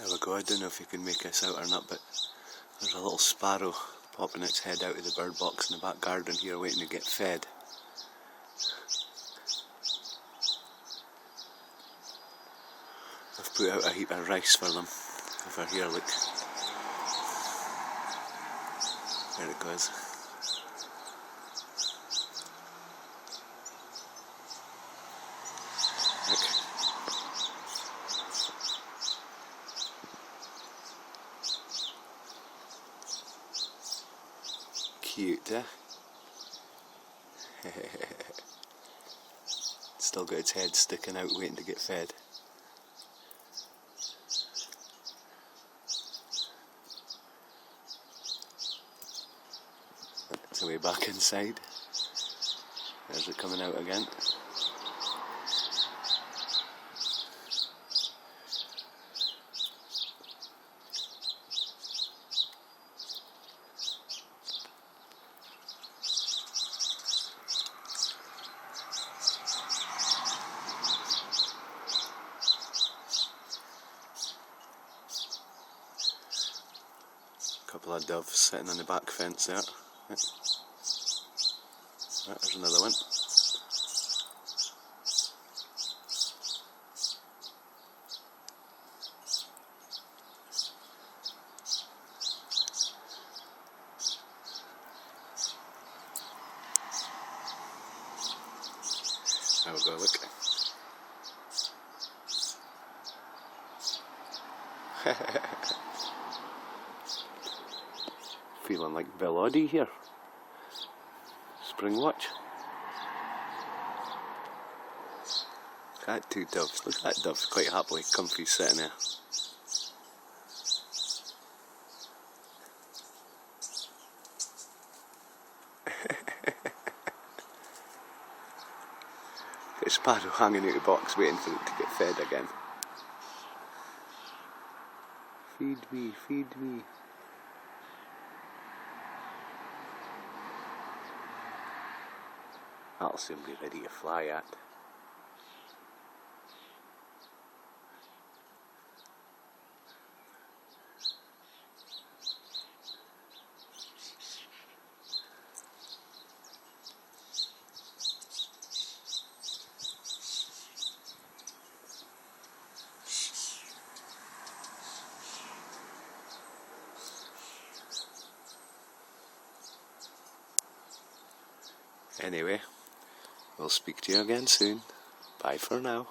There we go, I don't know if you can make this out or not, but there's a little sparrow popping its head out of the bird box in the back garden here waiting to get fed. I've put out a heap of rice for them. Over here, look. There it goes. Look. Cute, eh? Still got its head sticking out waiting to get fed. It's way back inside. There's it coming out again. Couple of doves sitting on the back fence there. There's another one. There we go, look. Feeling like Bill Oddie here. Spring watch. Look at that two doves. Look at that dove, quite happily, comfy sitting there. It's a sparrow hanging out the box waiting for it to get fed again. Feed me, feed me. That'll soon be ready to fly at. Anyway, we'll speak to you again soon. Bye for now.